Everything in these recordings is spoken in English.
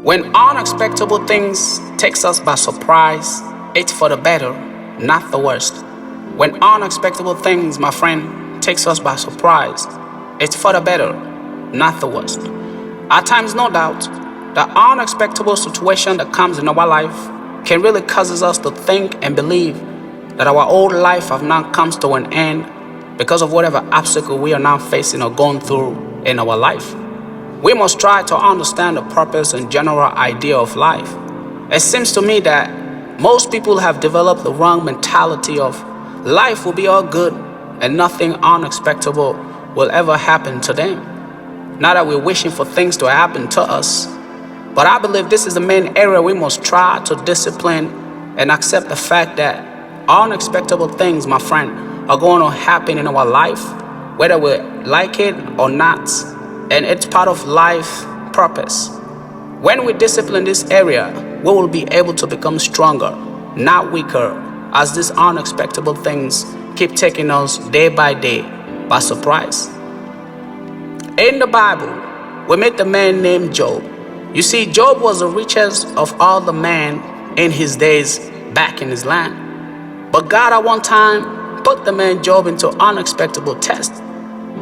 When unexpected things takes us by surprise, it's for the better, not the worst. When unexpected things, my friend, takes us by surprise, it's for the better, not the worst. At times, no doubt, the unexpected situation that comes in our life can really causes us to think and believe that our old life have now comes to an end because of whatever obstacle we are now facing or going through in our life. We must try to understand the purpose and general idea of life. It seems to me that most people have developed the wrong mentality of life will be all good and nothing unexpected will ever happen to them. Not that we're wishing for things to happen to us, but I believe this is the main area we must try to discipline and accept the fact that unexpected things, my friend, are going to happen in our life, whether we like it or not. And it's part of life purpose. When we discipline this area, we will be able to become stronger, not weaker, as these unexpected things keep taking us day by day by surprise. In the Bible, we meet the man named Job. You see, Job was the richest of all the men in his days back in his land. But God at one time put the man Job into unexpected test.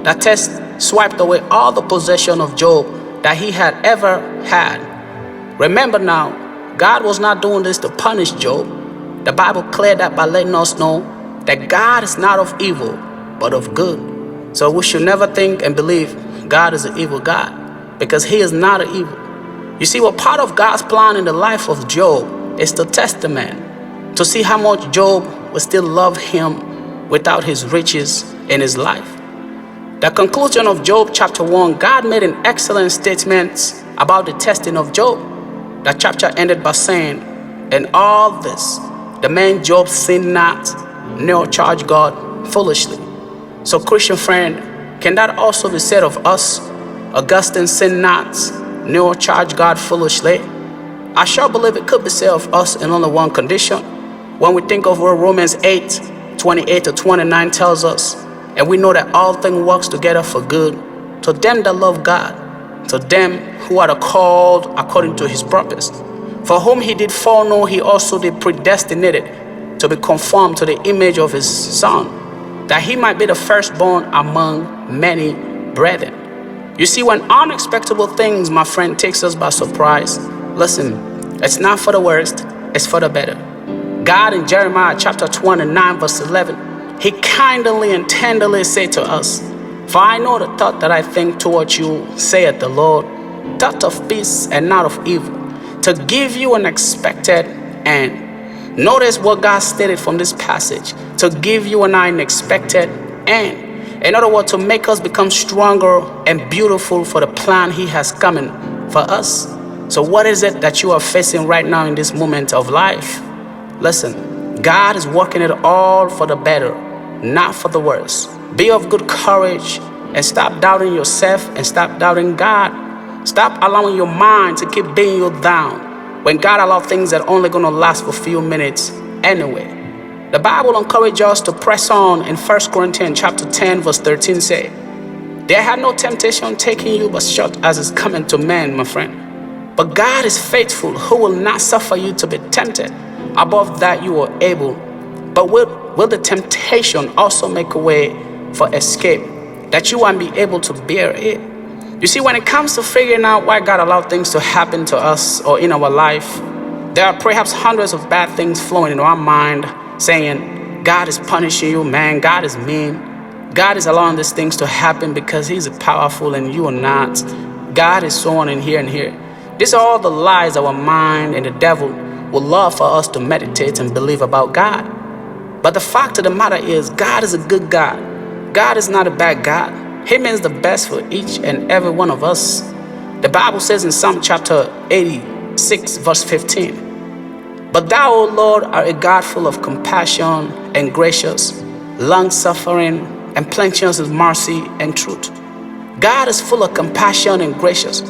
That test swiped away all the possession of Job that he had ever had. Remember now, God was not doing this to punish Job. The Bible cleared that by letting us know that God is not of evil, but of good. So we should never think and believe God is an evil God, because he is not an evil. You see, what part of God's plan in the life of Job is to test the man, to see how much Job will still love him without his riches in his life. The conclusion of Job chapter 1, God made an excellent statement about the testing of Job. That chapter ended by saying, "In all this, the man Job sinned not, nor charged God foolishly." So, Christian friend, can that also be said of us? Augustine sinned not, nor charged God foolishly. I sure believe it could be said of us in only one condition. When we think of what Romans 8:28-29 tells us, and we know that all things works together for good to them that love God, to them who are called according to his purpose. For whom he did foreknow, he also did predestinated to be conformed to the image of his Son, that he might be the firstborn among many brethren. You see, when unexpected things, my friend, takes us by surprise, listen, it's not for the worst, it's for the better. God in Jeremiah chapter 29 verse 11, he kindly and tenderly said to us, "For I know the thought that I think towards you, saith the Lord, thought of peace and not of evil, to give you an expected end." Notice what God stated from this passage, to give you and I an expected end. In other words, to make us become stronger and beautiful for the plan he has coming for us. So what is it that you are facing right now in this moment of life? Listen, God is working it all for the better, not for the worse. Be of good courage and stop doubting yourself and stop doubting God. Stop allowing your mind to keep beating you down when God allows things that are only going to last for a few minutes anyway. The Bible encourages us to press on in 1 Corinthians chapter 10 verse 13 say, "There had no temptation taking you but short as is coming to man, my friend. But God is faithful, who will not suffer you to be tempted above that you are able, but will the temptation also make a way for escape, that you won't be able to bear it." You see, when it comes to figuring out why God allowed things to happen to us or in our life, there are perhaps hundreds of bad things flowing into our mind saying, God is punishing you, man, God is mean. God is allowing these things to happen because he's powerful and you are not. God is so on and here and here. These are all the lies our mind and the devil would love for us to meditate and believe about God. But the fact of the matter is, God is a good God. God is not a bad God. He means the best for each and every one of us. The Bible says in Psalm chapter 86 verse 15, "But thou, O Lord, art a God full of compassion and gracious, long-suffering, and plenteous in mercy and truth." God is full of compassion and gracious.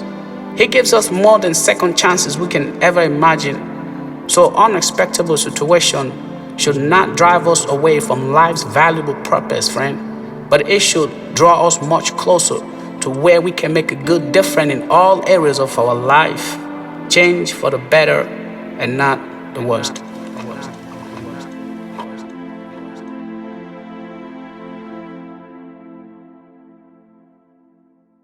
He gives us more than second chances we can ever imagine. So unexpected situation should not drive us away from life's valuable purpose, friend, but it should draw us much closer to where we can make a good difference in all areas of our life. change for the better and not the worst.